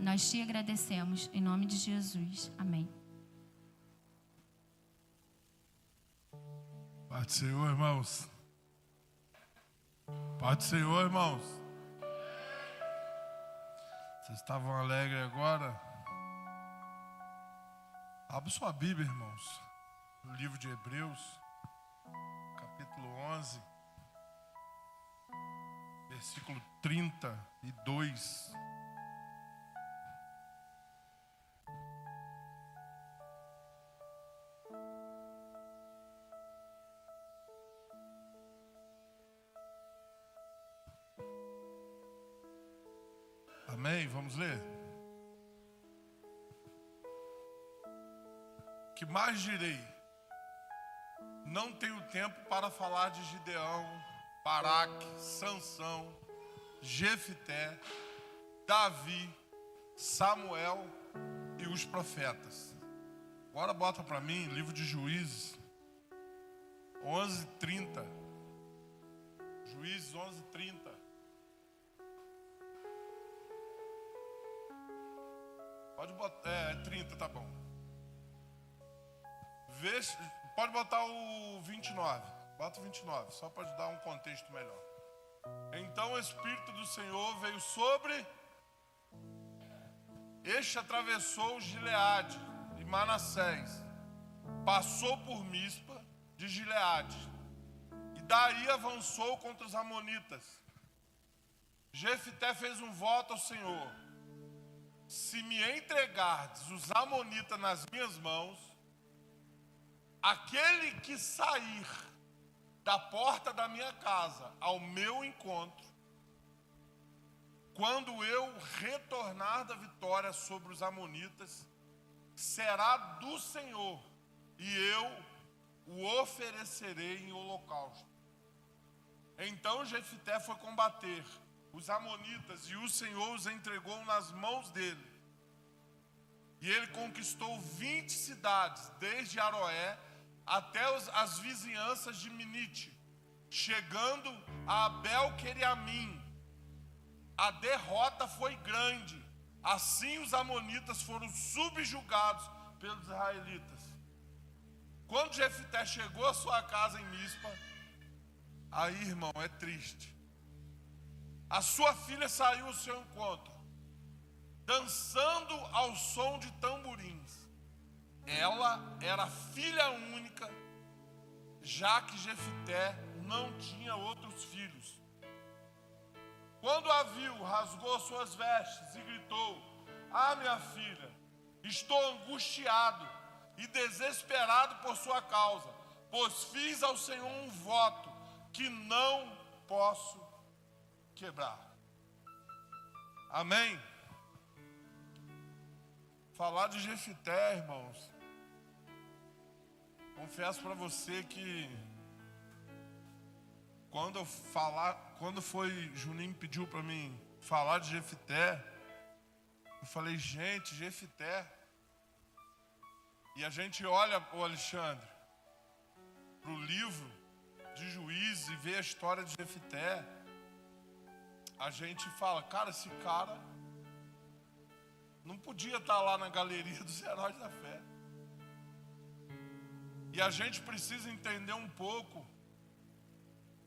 Nós te agradecemos, em nome de Jesus. Amém. Paz do Senhor, irmãos. Paz do Senhor, irmãos. Vocês estavam alegres agora? Abra sua Bíblia, irmãos. No livro de Hebreus, capítulo 11, versículo 32. Amém? Vamos ler? Que mais direi? Não tenho tempo para falar de Gideão, Baraque, Sansão, Jefité, Davi, Samuel e os profetas. Agora bota para mim, livro de Juízes 11:30. Juízes 11:30. Pode botar, 30, tá bom. Pode botar o 29. Bota o 29, só para dar um contexto melhor. Então o Espírito do Senhor veio sobre... Este atravessou Gileade e Manassés, passou por Mispa de Gileade, e daí avançou contra os amonitas. Jefité fez um voto ao Senhor: se me entregardes os amonitas nas minhas mãos, aquele que sair da porta da minha casa ao meu encontro, quando eu retornar da vitória sobre os amonitas, será do Senhor, e eu o oferecerei em holocausto. Então Jefité foi combater os amonitas, e o Senhor os entregou nas mãos dele. E ele conquistou 20 cidades, desde Aroé até as vizinhanças de Minite, chegando a Abel-Queriamim. A derrota foi grande. Assim os amonitas foram subjugados pelos israelitas. Quando Jefité chegou à sua casa em Mispa, aí, irmão, é triste. A sua filha saiu ao seu encontro, dançando ao som de tamborins. Ela era filha única, já que Jefité não tinha outros filhos. Quando a viu, rasgou suas vestes e gritou: ah, minha filha, estou angustiado e desesperado por sua causa, pois fiz ao Senhor um voto que não posso quebrar. Amém? Falar de Jefité, irmãos, confesso para você que quando Juninho pediu para mim falar de Jefité, eu falei, gente, Jefité. E a gente olha, o Alexandre, para o livro de Juízes e vê a história de Jefité, a gente fala, cara, esse cara não podia estar lá na galeria dos heróis da fé. E a gente precisa entender um pouco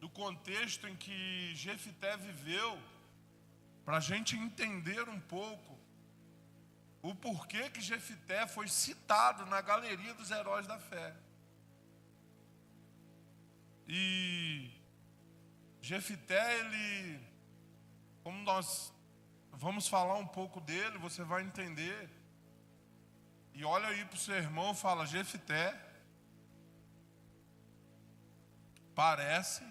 do contexto em que Jefité viveu, para a gente entender um pouco o porquê que Jefité foi citado na galeria dos heróis da fé. E Jefité, ele, como nós vamos falar um pouco dele, você vai entender. E olha aí para o seu irmão e fala, Jefité parece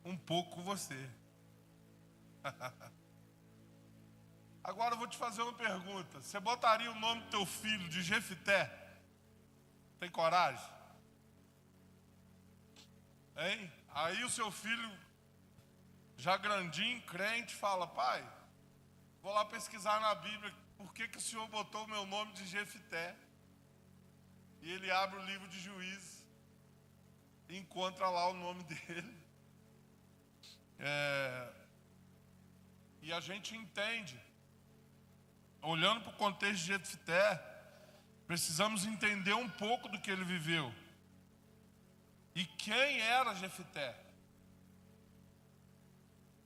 um pouco com você. Agora eu vou te fazer uma pergunta. Você botaria o nome do teu filho de Jefité? Tem coragem? Hein? Aí o seu filho, já grandinho, crente, fala, pai, vou lá pesquisar na Bíblia por que o senhor botou o meu nome de Jefité. E ele abre o livro de Juízes e encontra lá o nome dele. E a gente entende olhando para o contexto de Jefté, precisamos entender um pouco do que ele viveu. E quem era Jefté?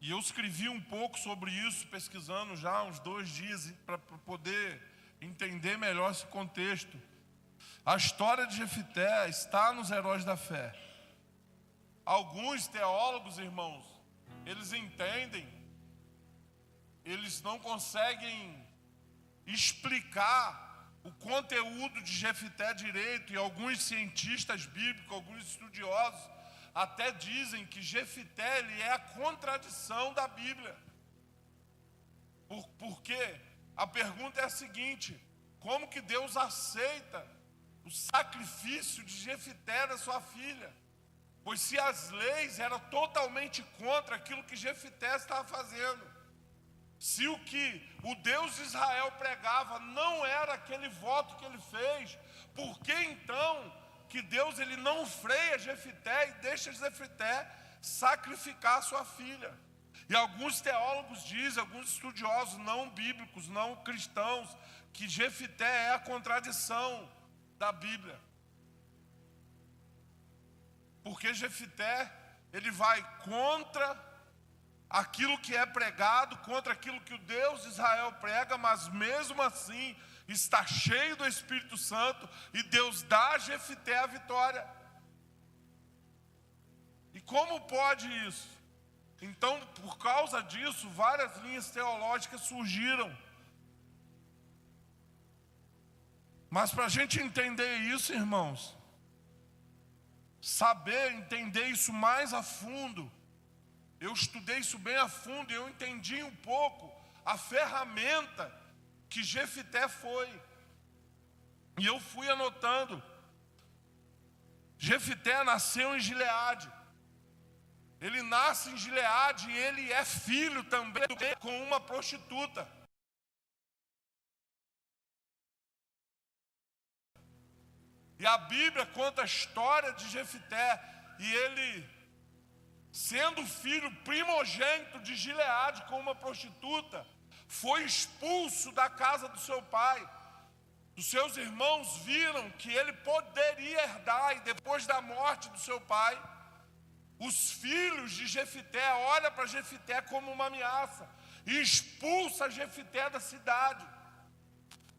E eu escrevi um pouco sobre isso, pesquisando já há uns 2 dias, para poder entender melhor esse contexto. A história de Jefté está nos Heróis da Fé. Alguns teólogos, irmãos, eles entendem, eles não conseguem explicar o conteúdo de Jefté direito, e alguns cientistas bíblicos, alguns estudiosos, até dizem que Jefté ele é a contradição da Bíblia. Porque a pergunta é a seguinte: como que Deus aceita o sacrifício de Jefté da sua filha? Pois se as leis eram totalmente contra aquilo que Jefté estava fazendo, se o que o Deus de Israel pregava não era aquele voto que ele fez, por que então que Deus ele não freia Jefté e deixa Jefté sacrificar sua filha? E alguns teólogos dizem, alguns estudiosos não bíblicos, não cristãos, que Jefté é a contradição da Bíblia. Porque Jefté, ele vai contra aquilo que é pregado, contra aquilo que o Deus de Israel prega, mas mesmo assim está cheio do Espírito Santo, e Deus dá a Jefté a vitória. E como pode isso? Então, por causa disso, várias linhas teológicas surgiram. Mas para a gente entender isso, irmãos, saber, entender isso mais a fundo, eu estudei isso bem a fundo e eu entendi um pouco a ferramenta que Jefté foi. E eu fui anotando. Jefté nasceu em Gileade. Ele nasce em Gileade e ele é filho também com uma prostituta. E a Bíblia conta a história de Jefté, e ele, sendo filho primogênito de Gileade com uma prostituta, foi expulso da casa do seu pai. Os seus irmãos viram que ele poderia herdar, e depois da morte do seu pai, os filhos de Jefté olham para Jefté como uma ameaça e expulsa Jefté da cidade.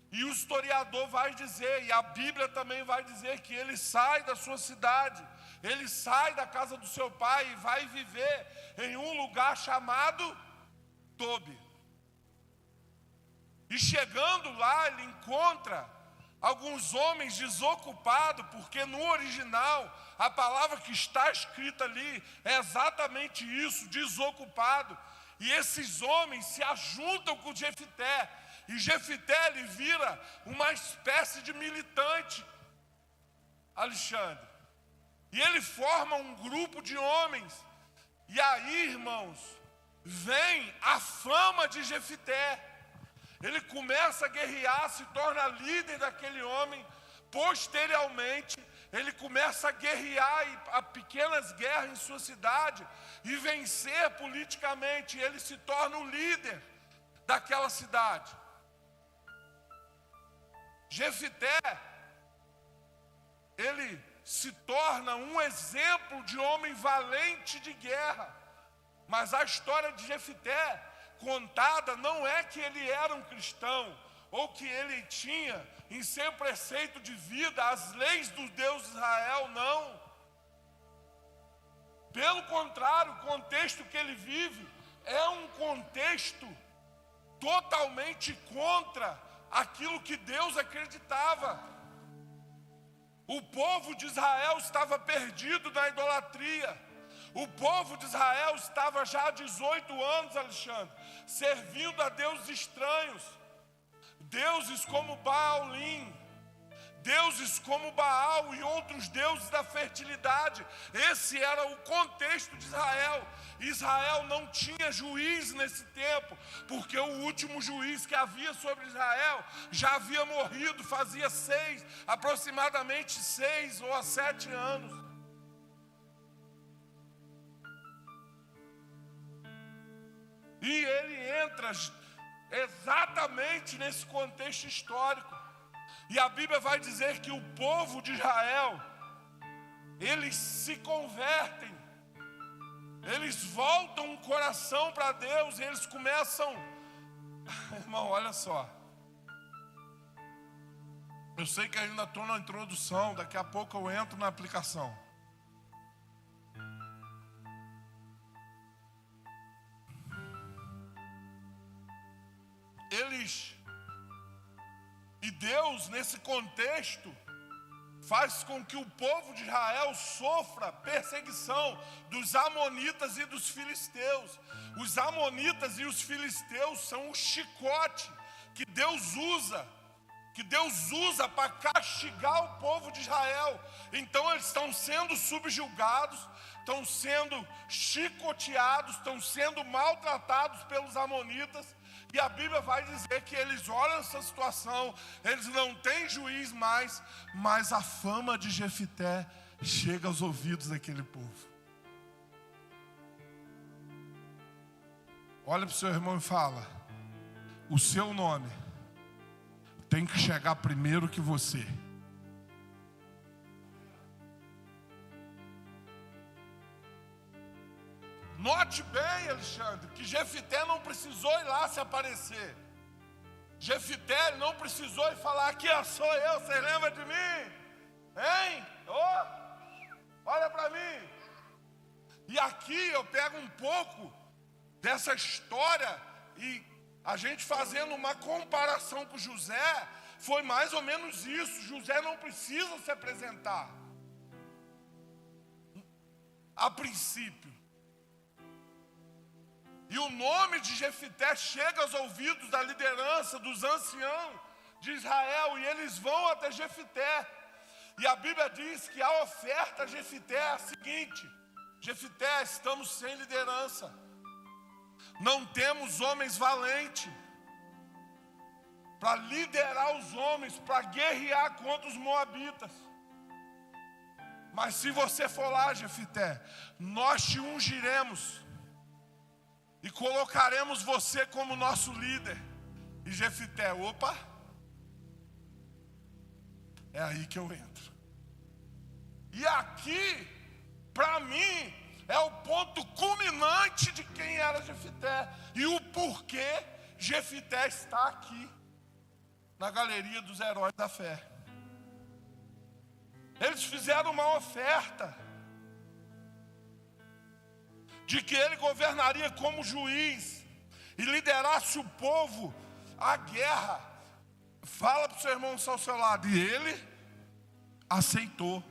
E o historiador vai dizer, e a Bíblia também vai dizer, que ele sai da sua cidade, ele sai da casa do seu pai e vai viver em um lugar chamado Tobi. E chegando lá, ele encontra alguns homens desocupados, porque no original, a palavra que está escrita ali é exatamente isso, desocupado. E esses homens se ajuntam com Jefté, e Jefté ele vira uma espécie de militante, Alexandre. E ele forma um grupo de homens. E aí, irmãos, vem a fama de Jefté. Ele começa a guerrear, se torna líder daquele homem. Posteriormente, ele começa a guerrear a pequenas guerras em sua cidade e vencer politicamente. Ele se torna o líder daquela cidade. Jefté, ele se torna um exemplo de homem valente de guerra. Mas a história de Jefté contada não é que ele era um cristão, ou que ele tinha em seu preceito de vida as leis do Deus de Israel, não. Pelo contrário, o contexto que ele vive é um contexto totalmente contra aquilo que Deus acreditava. O povo de Israel estava perdido na idolatria. O povo de Israel estava já há 18 anos, Alexandre, servindo a deuses estranhos. Deuses como Baalim, deuses como Baal e outros deuses da fertilidade. Esse era o contexto de Israel. Israel não tinha juiz nesse tempo, porque o último juiz que havia sobre Israel já havia morrido fazia aproximadamente 6 ou 7 anos. E ele entra exatamente nesse contexto histórico. E a Bíblia vai dizer que o povo de Israel, eles se convertem, eles voltam o coração para Deus e eles começam... Irmão, olha só. Eu sei que ainda estou na introdução, daqui a pouco eu entro na aplicação. E Deus, nesse contexto, faz com que o povo de Israel sofra perseguição dos amonitas e dos filisteus. Os amonitas e os filisteus são o chicote que Deus usa para castigar o povo de Israel. Então eles estão sendo subjugados, estão sendo chicoteados, estão sendo maltratados pelos amonitas. E a Bíblia vai dizer que eles olham essa situação, eles não têm juiz mais, mas a fama de Jefité chega aos ouvidos daquele povo. Olha para o seu irmão e fala: o seu nome tem que chegar primeiro que você. Note bem, Alexandre, que Jefité não precisou ir lá se aparecer. Jefité não precisou ir falar: aqui sou eu, você lembra de mim? Hein? Olha para mim. E aqui eu pego um pouco dessa história e a gente fazendo uma comparação com José, foi mais ou menos isso. José não precisa se apresentar a princípio. E o nome de Jefité chega aos ouvidos da liderança, dos anciãos de Israel, e eles vão até Jefité. E a Bíblia diz que a oferta a Jefité é a seguinte: Jefité, estamos sem liderança, não temos homens valentes para liderar os homens, para guerrear contra os moabitas. Mas se você for lá, Jefité, nós te ungiremos e colocaremos você como nosso líder. E Jefité, opa, é aí que eu entro. E aqui, para mim, é o ponto culminante de quem era Jefité e o porquê Jefité está aqui na galeria dos heróis da fé. Eles fizeram uma oferta de que ele governaria como juiz e liderasse o povo à guerra. Fala para o seu irmão ao seu lado. E ele aceitou.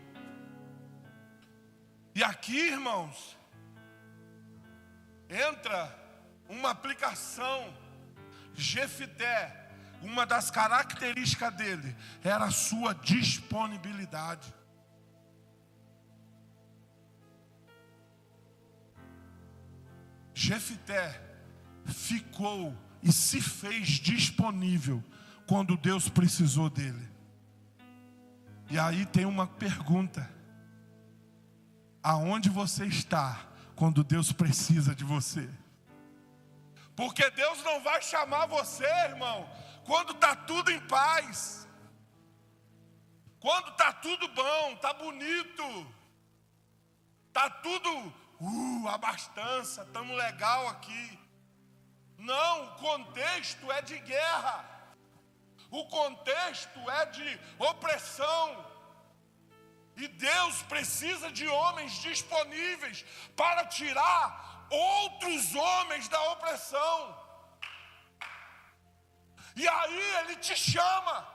E aqui, irmãos, entra uma aplicação. Jefité, uma das características dele era a sua disponibilidade. Jefité ficou e se fez disponível quando Deus precisou dele. E aí tem uma pergunta: aonde você está quando Deus precisa de você? Porque Deus não vai chamar você, irmão, quando está tudo em paz, quando está tudo bom, está bonito, está tudo abastança, estamos legal aqui. Não, o contexto é de guerra, o contexto é de opressão. E Deus precisa de homens disponíveis para tirar outros homens da opressão. E aí Ele te chama.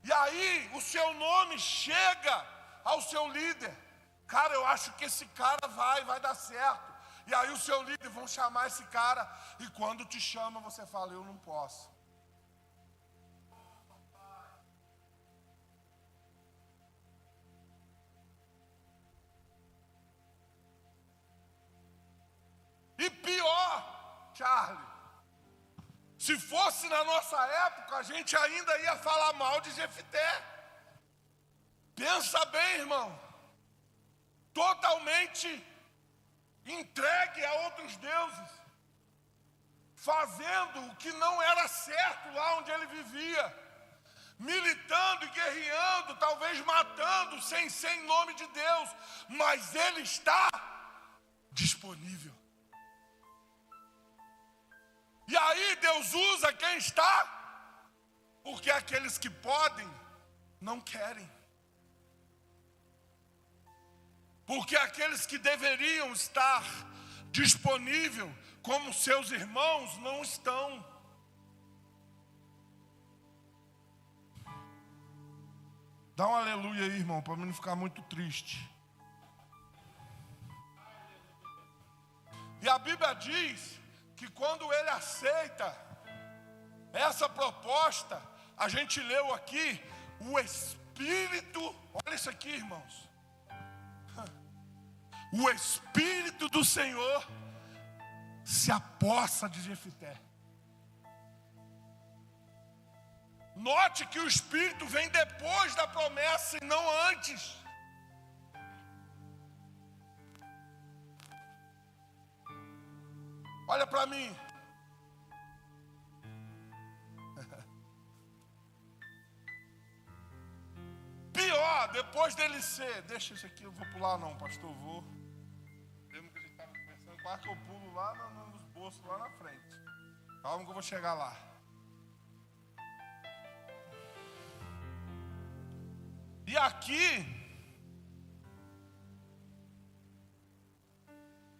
E aí o seu nome chega ao seu líder. Cara, eu acho que esse cara vai dar certo. E aí o seu líder vão chamar esse cara. E quando te chama, você fala: eu não posso. E pior, Charlie, se fosse na nossa época, a gente ainda ia falar mal de Jefité. Pensa bem, irmão. Totalmente entregue a outros deuses, fazendo o que não era certo lá onde ele vivia, militando e guerreando, talvez matando, sem ser em nome de Deus, mas ele está disponível. E aí Deus usa quem está, porque aqueles que podem, não querem. Porque aqueles que deveriam estar disponível como seus irmãos, não estão. Dá um aleluia aí, irmão, para mim não ficar muito triste. E a Bíblia diz que quando ele aceita essa proposta, a gente leu aqui, o Espírito, olha isso aqui, irmãos. O Espírito do Senhor se apossa de Jefité. Note que o Espírito vem depois da promessa e não antes. Olha para mim. Pior, depois dele ser, deixa isso aqui, eu vou pular não, pastor, eu vou. Lembra que a gente estava conversando, quase que eu pulo lá nos bolsos, lá na frente. Calma que eu vou chegar lá. E aqui,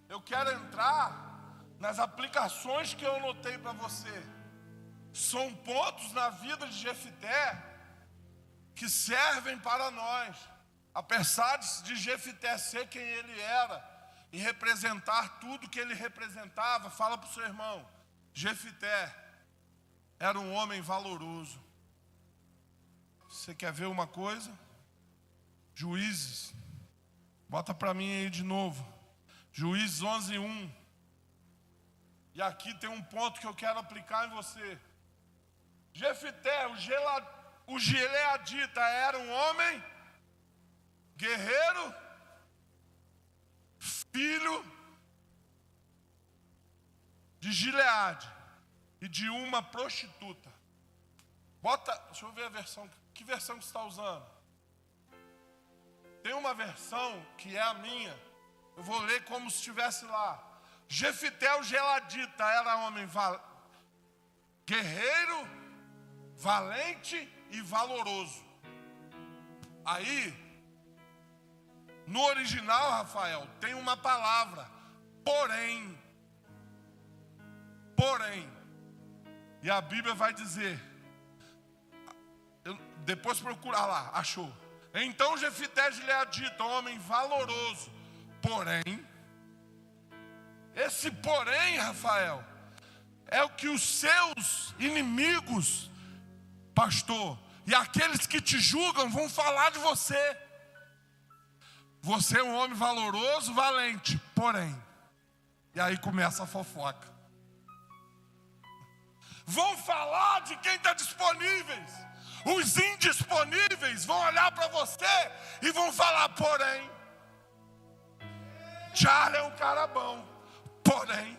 eu quero entrar nas aplicações que eu anotei para você. São pontos na vida de Jefité que servem para nós. Apesar de Jefité ser quem ele era e representar tudo que ele representava, fala para o seu irmão, Jefité era um homem valoroso. Você quer ver uma coisa? Juízes, bota para mim aí de novo, Juízes 11:1. E aqui tem um ponto que eu quero aplicar em você. Jefité, o gileadita, era um homem guerreiro, filho de Gileade e de uma prostituta. Bota, deixa eu ver a versão, que versão que você está usando? Tem uma versão que é a minha, eu vou ler como se estivesse lá. Jefité, o gileadita, era homem guerreiro, valente e valoroso. Aí, no original, Rafael, tem uma palavra, porém. E a Bíblia vai dizer, depois procurar lá, achou. Então Jefité gileadita, homem valoroso, porém, esse porém, Rafael, é o que os seus inimigos, pastor, e aqueles que te julgam vão falar de você. Você é um homem valoroso, valente, porém. E aí começa a fofoca. Vão falar de quem está disponível. Os indisponíveis vão olhar para você e vão falar, porém. Charlie é um cara bom, porém.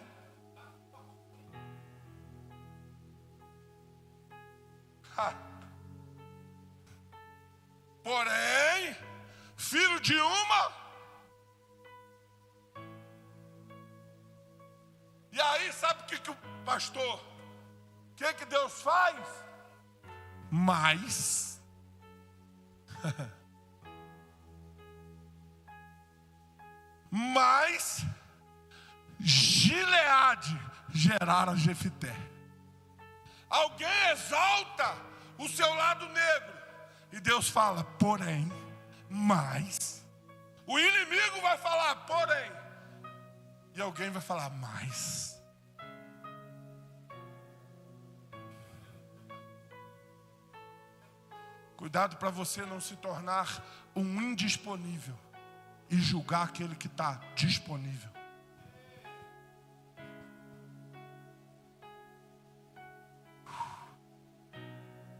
Porém, filho de uma. E aí, sabe o que o pastor, o que Deus faz? Mas Gileade gerara Jefité. Alguém exalta o seu lado negro e Deus fala, porém, mas. O inimigo vai falar, porém, e alguém vai falar, mas. Cuidado para você não se tornar um indisponível e julgar aquele que está disponível.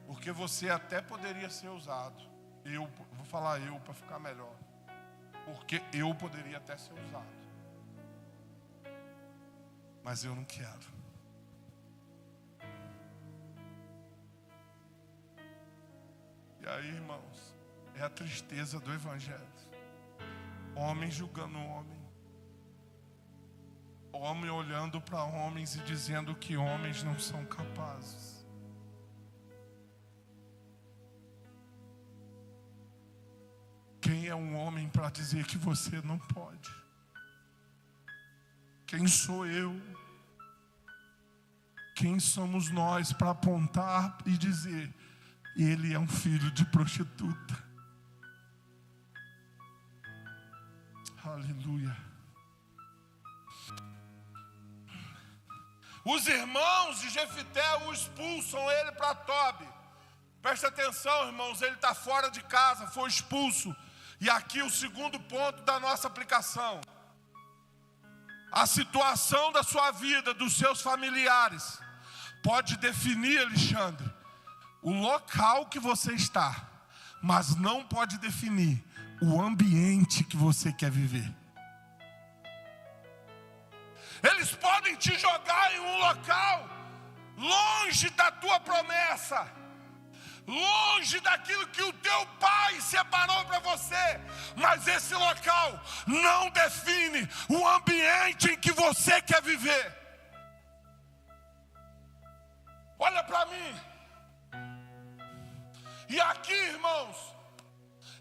Porque você até poderia ser usado. Eu vou falar eu para ficar melhor. Porque eu poderia até ser usado. Mas eu não quero. E aí, irmãos, é a tristeza do evangelho. Homem julgando homem. Homem olhando para homens e dizendo que homens não são capazes. Quem é um homem para dizer que você não pode? Quem sou eu? Quem somos nós para apontar e dizer, ele é um filho de prostituta? Aleluia. Os irmãos de Jefité o expulsam ele para Tobi. Presta atenção, irmãos, ele está fora de casa, foi expulso. E aqui o segundo ponto da nossa aplicação. A situação da sua vida, dos seus familiares, pode definir, Alexandre, o local que você está, mas não pode definir o ambiente que você quer viver. Eles podem te jogar em um local longe da tua promessa, longe daquilo que o teu pai separou para você, mas esse local não define o ambiente em que você quer viver. Olha para mim. E aqui, irmãos,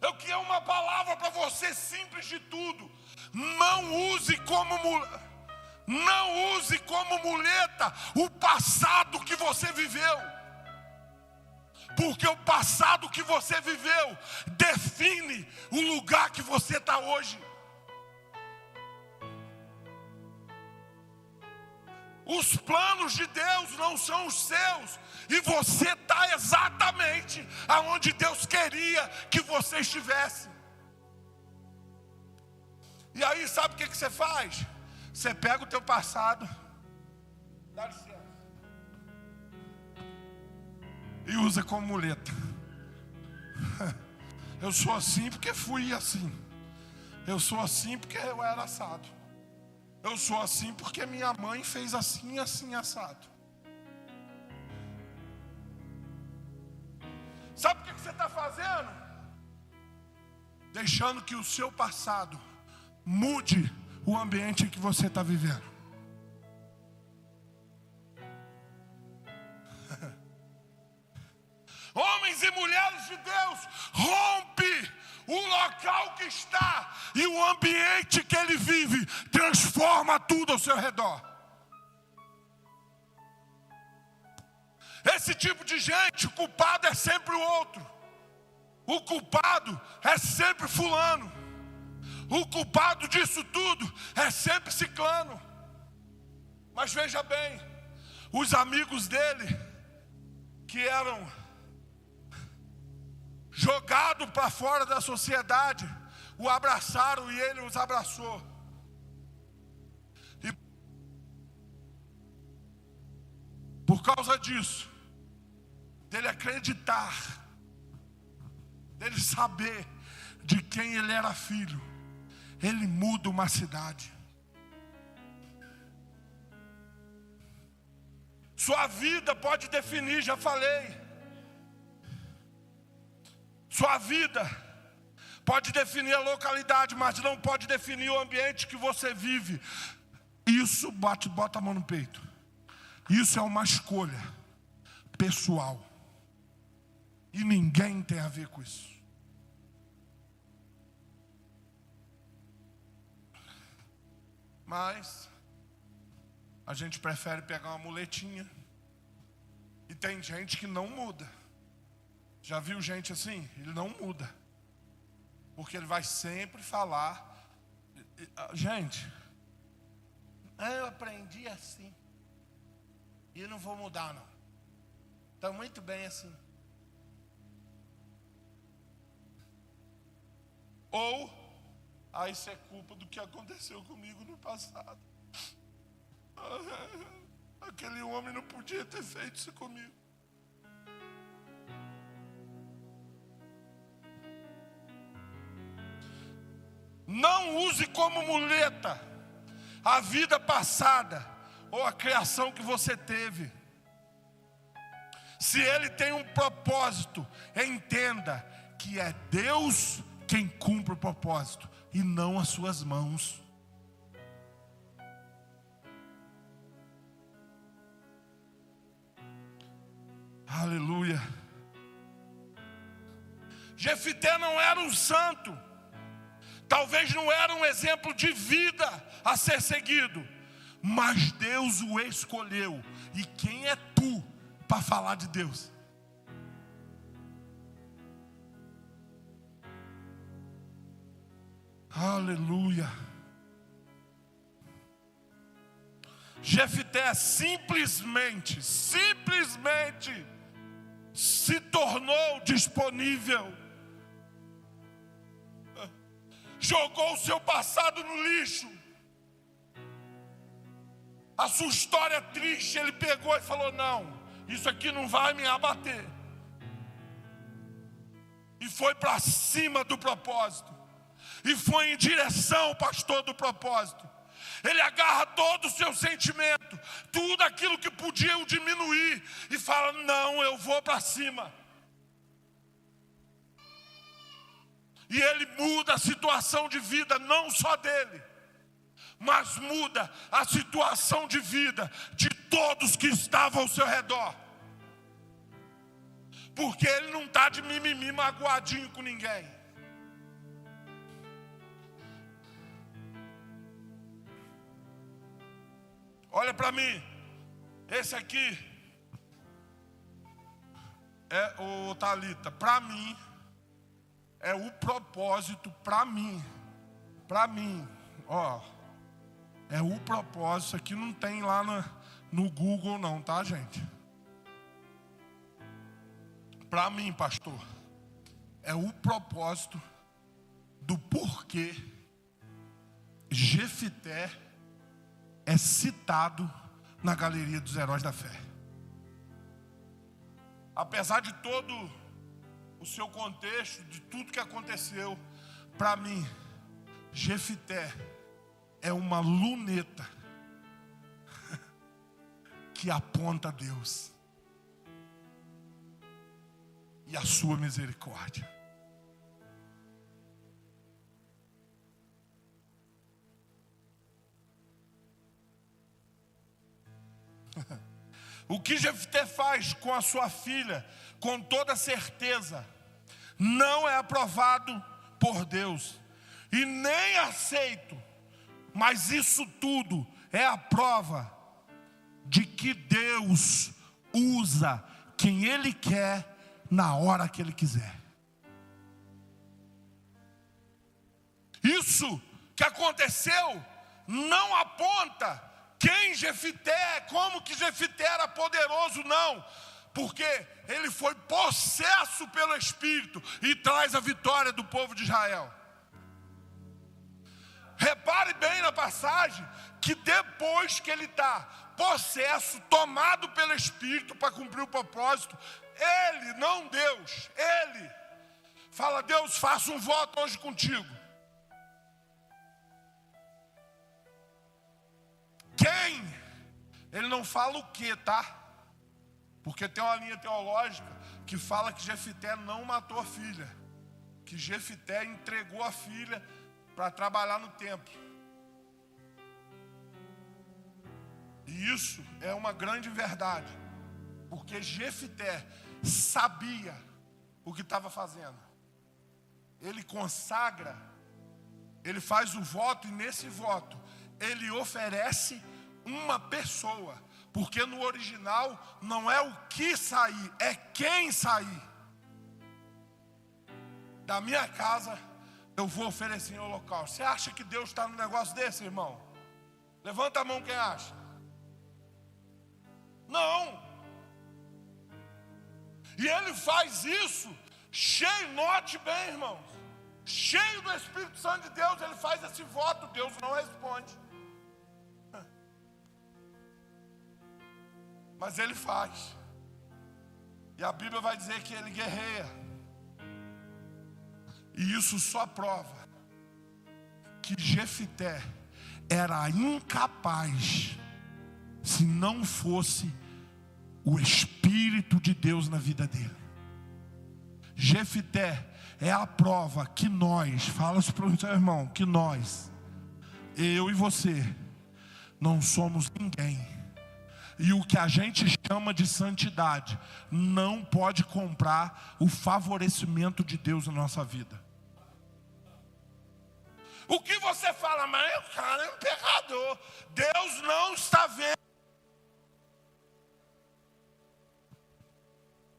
eu quero uma palavra para você simples de tudo. Não use como muleta o passado que você viveu. Porque o passado que você viveu define o lugar que você está hoje. Os planos de Deus não são os seus. E você está exatamente aonde Deus queria que você estivesse. E aí sabe o que você faz? Você pega o teu passado, dá licença, e usa como muleta. Eu sou assim porque fui assim. Eu sou assim porque eu era assado. Eu sou assim porque minha mãe fez assim, assim, assado. Sabe o que você está fazendo? Deixando que o seu passado mude o ambiente em que você está vivendo. Homens e mulheres de Deus, rompe o local que está e o ambiente que ele vive, transforma tudo ao seu redor. Esse tipo de gente, o culpado é sempre o outro. O culpado é sempre fulano. O culpado disso tudo é sempre ciclano. Mas veja bem, os amigos dele, que eram jogados para fora da sociedade, o abraçaram e ele os abraçou. E por causa disso, dele acreditar, dele saber de quem ele era filho, ele muda uma cidade. Sua vida pode definir, já falei. Sua vida pode definir a localidade, mas não pode definir o ambiente que você vive. Isso, bota a mão no peito. Isso é uma escolha pessoal. E ninguém tem a ver com isso. Mas a gente prefere pegar uma muletinha. E tem gente que não muda. Já viu gente assim? Ele não muda. Porque ele vai sempre falar. Gente, eu aprendi assim. E não vou mudar não. Está muito bem assim. Ou, aí isso é culpa do que aconteceu comigo no passado. Aquele homem não podia ter feito isso comigo. Não use como muleta a vida passada ou a criação que você teve. Se ele tem um propósito, entenda que é Deus quem cumpre o propósito e não as suas mãos. Aleluia. Jefité não era um santo, talvez não era um exemplo de vida a ser seguido, mas Deus o escolheu. E quem é tu para falar de Deus? Aleluia. Jefité simplesmente se tornou disponível. Jogou o seu passado no lixo. A sua história triste, ele pegou e falou: não, isso aqui não vai me abater. E foi para cima do propósito. E foi em direção, pastor, do propósito. Ele agarra todo o seu sentimento, tudo aquilo que podia o diminuir, e fala: não, eu vou para cima. E ele muda a situação de vida, não só dele, mas muda a situação de vida de todos que estavam ao seu redor. Porque ele não está de mimimi magoadinho com ninguém. Olha para mim, esse aqui é o Thalita. Para mim, é o propósito para mim. Para mim, ó. É o propósito. Isso aqui não tem lá no Google não, tá, gente? Para mim, pastor, é o propósito do porquê Jefité é citado na galeria dos heróis da fé. Apesar de todo o seu contexto, de tudo que aconteceu, para mim, Jefité é uma luneta que aponta a Deus e a sua misericórdia. O que Jefté faz com a sua filha, com toda certeza, não é aprovado por Deus e nem aceito, mas isso tudo é a prova de que Deus usa quem Ele quer na hora que Ele quiser. Isso que aconteceu não aponta quem Jefité é, como que Jefité era poderoso, não. Porque ele foi possesso pelo Espírito e traz a vitória do povo de Israel. Repare bem na passagem que depois que ele está possesso, tomado pelo Espírito para cumprir o propósito, ele, não Deus, ele fala: Deus, faça um voto hoje contigo. Quem? Ele não fala o que, tá? Porque tem uma linha teológica que fala que Jefité não matou a filha, que Jefité entregou a filha para trabalhar no templo. E isso é uma grande verdade, porque Jefité sabia o que estava fazendo. Ele consagra, ele faz o voto, e nesse voto ele oferece uma pessoa, porque no original não é o que sair, é quem sair. Da minha casa eu vou oferecer em holocausto. Você acha que Deus está no negócio desse, irmão? Levanta a mão quem acha. Não. E ele faz isso cheio, note bem, irmãos, cheio do Espírito Santo de Deus. Ele faz esse voto, Deus não responde, mas ele faz. E a Bíblia vai dizer que ele guerreia. E isso só prova que Jefité era incapaz, se não fosse o Espírito Espírito de Deus na vida dele. Jefité é a prova que nós, fala isso para o seu irmão, que nós, eu e você, não somos ninguém. E o que a gente chama de santidade não pode comprar o favorecimento de Deus na nossa vida. O que você fala, mas o cara é um pecador. Deus não está vendo.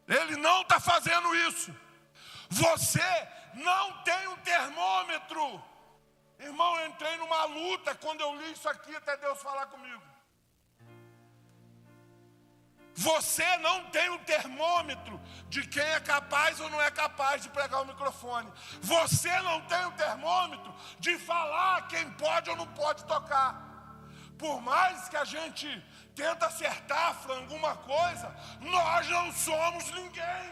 Ele não está fazendo isso. Você não tem um termômetro. Irmão, eu entrei numa luta quando eu li isso aqui até Deus falar comigo. Você não tem um termômetro de quem é capaz ou não é capaz de pregar o microfone. Você não tem um termômetro de falar quem pode ou não pode tocar. Por mais que a gente tenta acertar alguma coisa, nós não somos ninguém.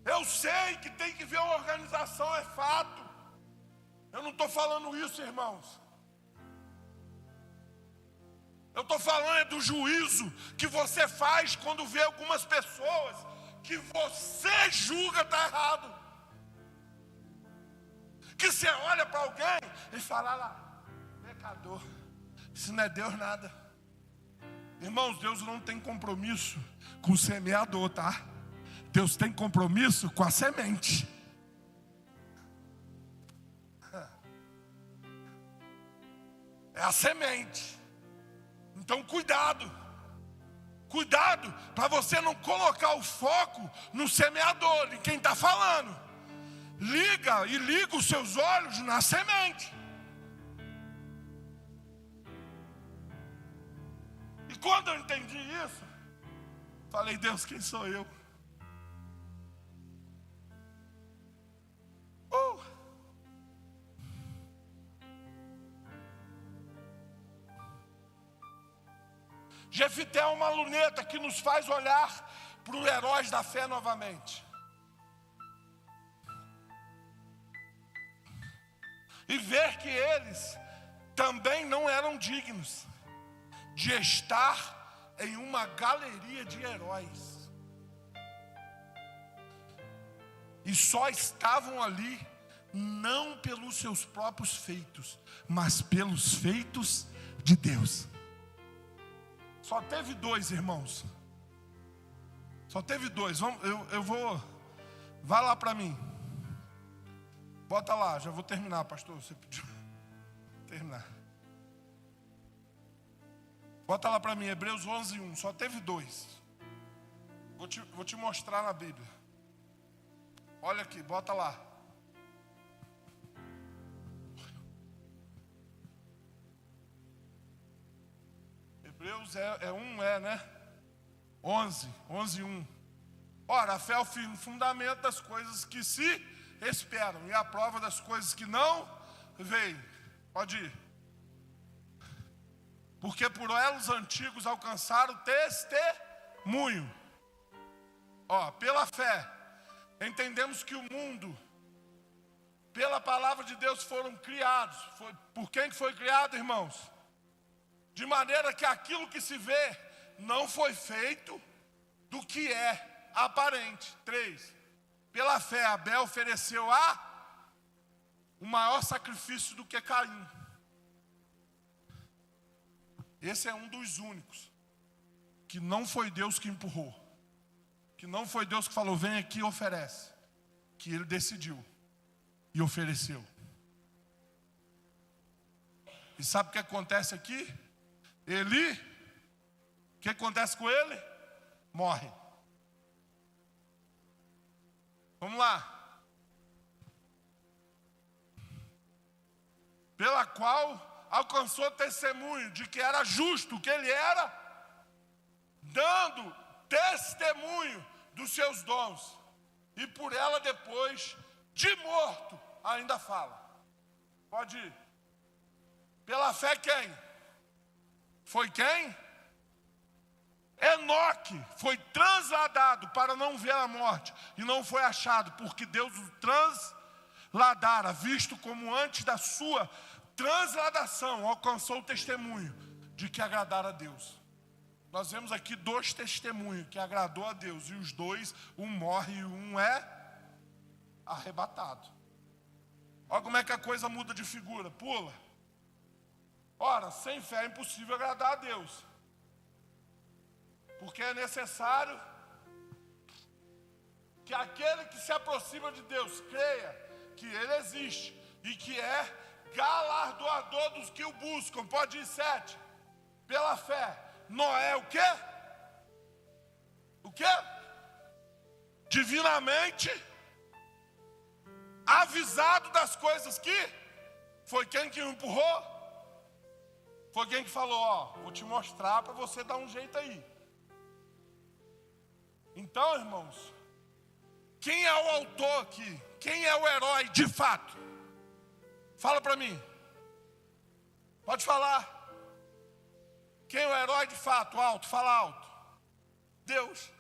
Eu sei que tem que ver uma organização, é fato. Eu não estou falando isso, irmãos. Eu estou falando do juízo que você faz quando vê algumas pessoas que você julga está errado. Que você olha para alguém e fala lá, pecador, isso não é Deus nada. Irmãos, Deus não tem compromisso com o semeador, tá? Deus tem compromisso com a semente. É a semente. Então cuidado para você não colocar o foco no semeador, em quem está falando. Liga os seus olhos na semente. E quando eu entendi isso, falei, Deus, quem sou eu? Jefité é uma luneta que nos faz olhar para os heróis da fé novamente. E ver que eles também não eram dignos de estar em uma galeria de heróis. E só estavam ali não pelos seus próprios feitos, mas pelos feitos de Deus. Só teve dois, irmãos. Só teve dois. Eu vou. Vai lá para mim. Bota lá, já vou terminar, pastor. Você pediu. Terminar. Bota lá para mim, Hebreus 11:1. Só teve dois. Vou te mostrar na Bíblia. Olha aqui, bota lá. Hebreus né? 11:1. Ora, a fé é o fundamento das coisas que se esperam e a prova das coisas que não veem. Pode ir. Porque por elos antigos alcançaram testemunho. Pela fé, entendemos que o mundo, pela palavra de Deus, foram criados. Por quem que foi criado, irmãos? De maneira que aquilo que se vê não foi feito do que é aparente. 3. Pela fé, Abel ofereceu o maior sacrifício do que Caim. Esse é um dos únicos que não foi Deus que empurrou, que não foi Deus que falou, vem aqui e oferece, que ele decidiu e ofereceu. E sabe o que acontece aqui? O que acontece com ele? Morre. Vamos lá. Pela qual alcançou testemunho de que era justo, que ele era, dando testemunho dos seus dons. E por ela depois, de morto, ainda fala. Pode ir. Pela fé quem? Foi quem? Enoque foi transladado para não ver a morte e não foi achado, porque Deus o transladara, visto como antes da sua transladação alcançou o testemunho de que agradara a Deus. nós vemos aqui 2 testemunhos que agradou a Deus. E os 2, um morre e um é arrebatado. Olha como é que a coisa muda de figura. Pula. Ora, sem fé é impossível agradar a Deus. Porque é necessário que aquele que se aproxima de Deus creia que Ele existe e que é galardoador dos que o buscam. Pode ir 7. Pela fé, Noé o quê? O quê? Divinamente avisado das coisas que foi quem que o empurrou? Foi quem que falou, ó, vou te mostrar para você dar um jeito aí. Então, irmãos, quem é o autor aqui? Quem é o herói de fato? Fala para mim. Pode falar. Quem é o herói de fato? Alto, fala alto. Deus.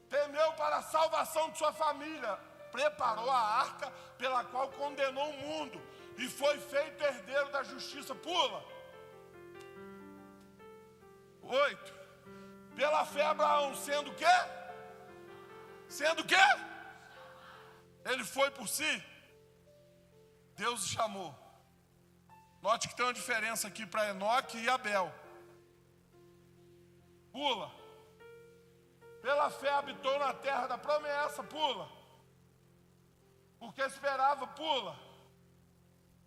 Temeu para a salvação de sua família. Preparou a arca pela qual condenou o mundo. E foi feito herdeiro da justiça. Pula. 8. Pela fé Abraão, sendo o quê? Sendo o quê? Ele foi por si. Deus o chamou. Note que tem uma diferença aqui para Enoque e Abel. Pula. Pela fé habitou na terra da promessa. Pula. Porque esperava. Pula.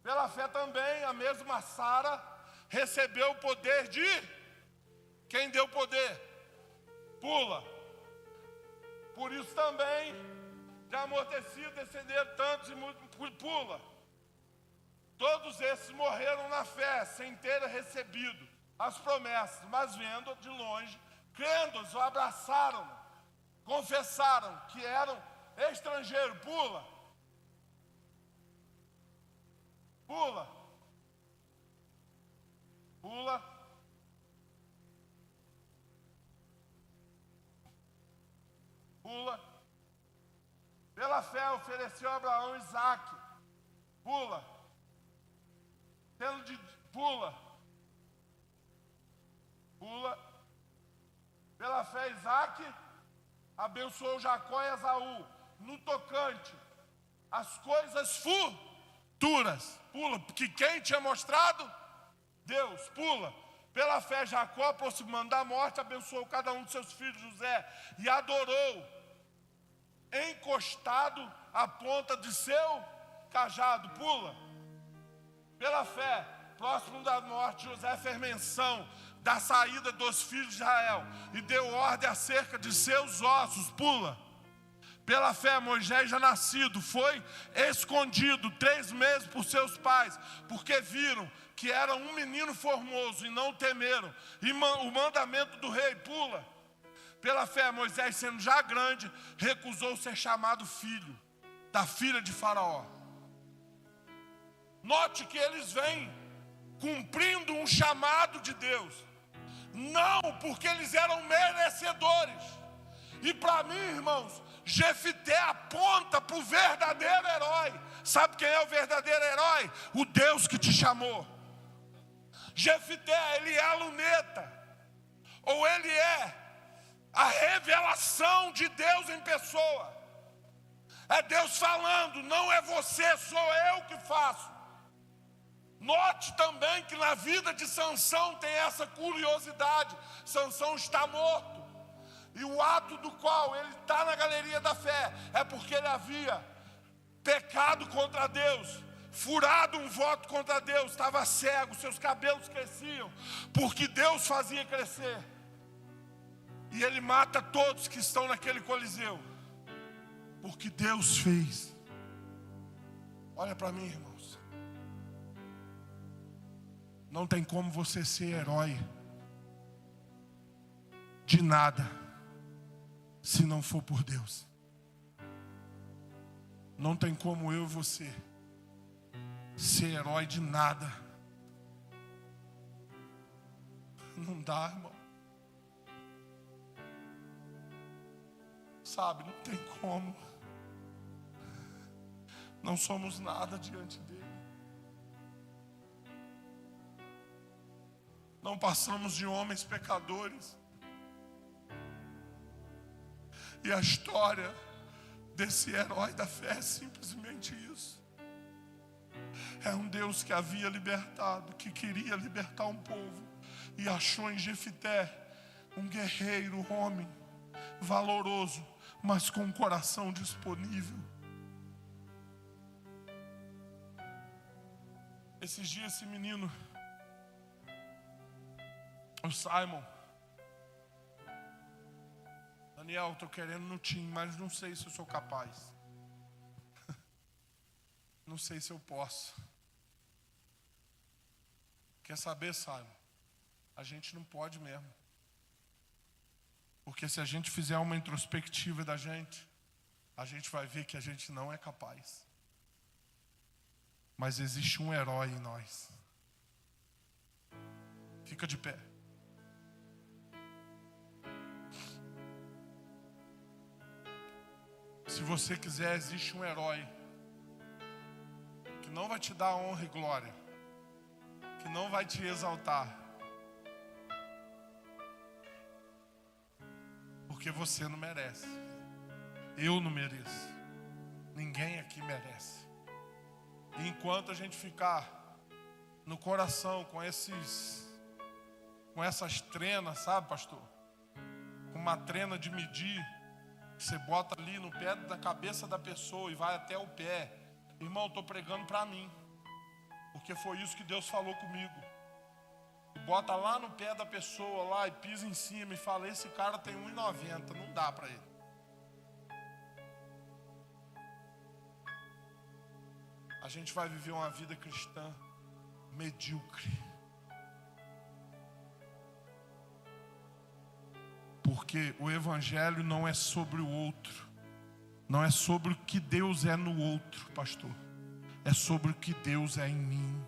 Pela fé também a mesma Sara recebeu o poder de... Quem deu poder? Pula. Por isso também, de amortecido, descenderam tantos e muitos. Pula. Todos esses morreram na fé, sem terem recebido as promessas, mas vendo de longe, crendo-os, o abraçaram, confessaram que eram estrangeiros. Pula. Pula. Pula. Pula. Pela fé ofereceu a Abraão Isaque. Pula. Pula. Pula. Pela fé Isaque abençoou Jacó e Esaú. No tocante as coisas futuras. Pula. Porque quem tinha mostrado? Deus. Pula. Pela fé Jacó, aproximando da morte, abençoou cada um de seus filhos, José, e adorou, encostado à ponta de seu cajado. Pula. Pela fé, próximo da morte, José fez menção da saída dos filhos de Israel e deu ordem acerca de seus ossos. Pula. Pela fé, Moisés já nascido foi escondido 3 meses por seus pais, porque viram que era um menino formoso e não temeram. E o mandamento do rei. Pula. Pela fé, Moisés, sendo já grande, recusou ser chamado filho da filha de Faraó. Note que eles vêm cumprindo um chamado de Deus, não porque eles eram merecedores. E para mim, irmãos, Jefité aponta para o verdadeiro herói. Sabe quem é o verdadeiro herói? O Deus que te chamou. Jefité, ele é a luneta, ou ele é a revelação de Deus em pessoa. É Deus falando, não é você, sou eu que faço. Note também que na vida de Sansão tem essa curiosidade. Sansão está morto, e o ato do qual ele está na galeria da fé é porque ele havia pecado contra Deus, furado um voto contra Deus, estava cego, seus cabelos cresciam, porque Deus fazia crescer. E ele mata todos que estão naquele coliseu, porque Deus fez. Olha para mim, irmãos. Não tem como você ser herói de nada se não for por Deus. Não tem como eu e você ser herói de nada. Não dá, irmão. Sabe, não tem como. Não somos nada diante dele. Não passamos de homens pecadores. E a história desse herói da fé é simplesmente isso. É um Deus que havia libertado, que queria libertar um povo, e achou em Jefité um guerreiro, homem, valoroso, mas com um coração disponível. Esses dias esse menino, o Simon: Daniel, estou querendo no time, mas não sei se eu sou capaz. Não sei se eu posso. Quer saber, Simon? A gente não pode mesmo. Porque se a gente fizer uma introspectiva da gente, a gente vai ver que a gente não é capaz. Mas existe um herói em nós. Fica de pé. Se você quiser, existe um herói que não vai te dar honra e glória, que não vai te exaltar, porque você não merece. Eu não mereço. Ninguém aqui merece. E enquanto a gente ficar no coração com essas trenas, sabe, pastor? Com uma trena de medir, que você bota ali no pé da cabeça da pessoa e vai até o pé. Irmão, estou pregando para mim, porque foi isso que Deus falou comigo. E bota lá no pé da pessoa lá e pisa em cima e fala: esse cara tem 1,90, não dá para ele. A gente vai viver uma vida cristã medíocre, porque o evangelho não é sobre o outro, não é sobre o que Deus é no outro, pastor, é sobre o que Deus é em mim.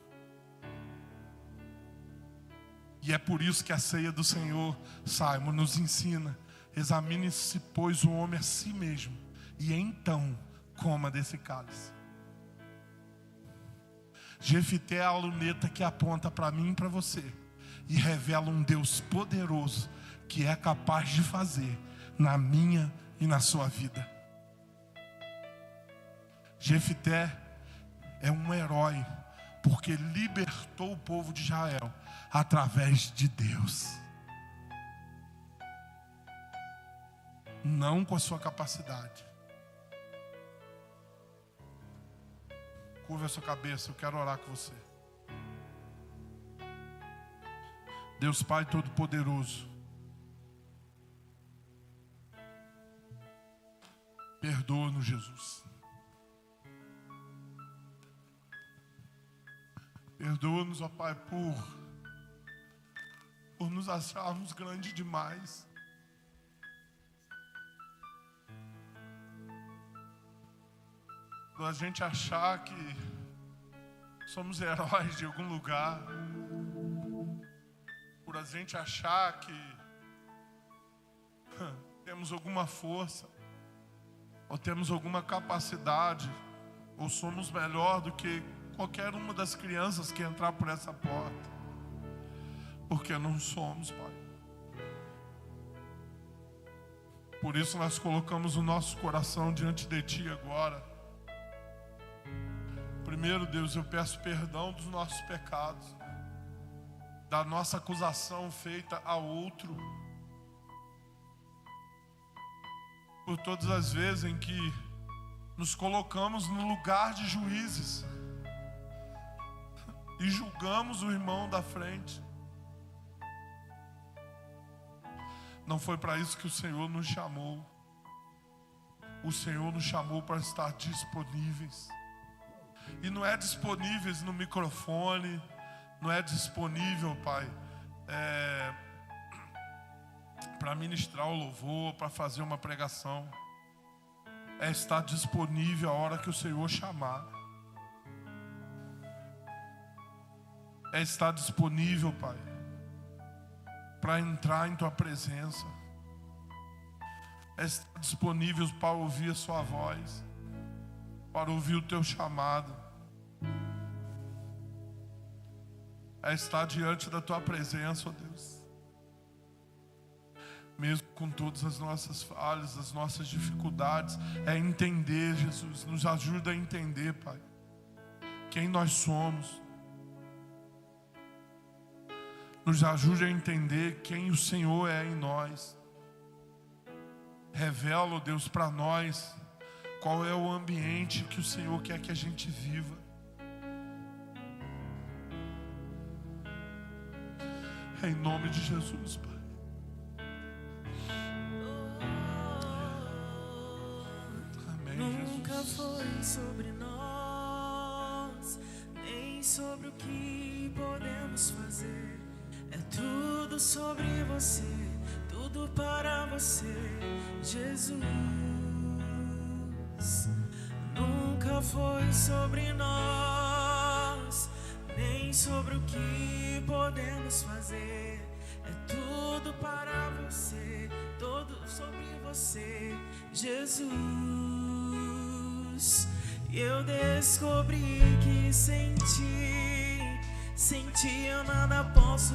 E é por isso que a ceia do Senhor, Simon, nos ensina: examine-se, pois, o homem a si mesmo, e então coma desse cálice. Jefité é a luneta que aponta para mim e para você, e revela um Deus poderoso que é capaz de fazer na minha e na sua vida. Jefité é um herói porque libertou o povo de Israel através de Deus, não com a sua capacidade. Curva a sua cabeça, eu quero orar com você. Deus Pai Todo-Poderoso, perdoa-nos, Jesus. Perdoa-nos, ó Pai, por nos acharmos grandes demais. Por a gente achar que somos heróis de algum lugar. Por a gente achar que temos alguma força, ou temos alguma capacidade, ou somos melhor do que qualquer uma das crianças que entrar por essa porta. Porque não somos, Pai. Por isso nós colocamos o nosso coração diante de Ti agora. Primeiro, Deus, eu peço perdão dos nossos pecados, da nossa acusação feita a outro, por todas as vezes em que nos colocamos no lugar de juízes e julgamos o irmão da frente. Não foi para isso que o Senhor nos chamou. O Senhor nos chamou para estar disponíveis. E não é disponíveis no microfone, não é disponível, Pai, para ministrar o louvor, para fazer uma pregação. É estar disponível a hora que o Senhor chamar. É estar disponível, Pai, para entrar em Tua presença. É estar disponível para ouvir a Sua voz, para ouvir o Teu chamado. é estar diante da Tua presença, ó Deus. Mesmo com todas as nossas falhas, as nossas dificuldades, é entender, Jesus. Nos ajuda a entender, Pai, quem nós somos. Nos ajude a entender quem o Senhor é em nós. Revela, ó Deus, para nós qual é o ambiente que o Senhor quer que a gente viva. Em nome de Jesus, Pai. Amém, Nunca Jesus. foi sobre nós, nem sobre o que podemos fazer. É tudo sobre você, tudo para você, Jesus. Nunca foi sobre nós, nem sobre o que podemos fazer. É tudo para você, tudo sobre você, Jesus. E eu descobri que sem ti eu nada posso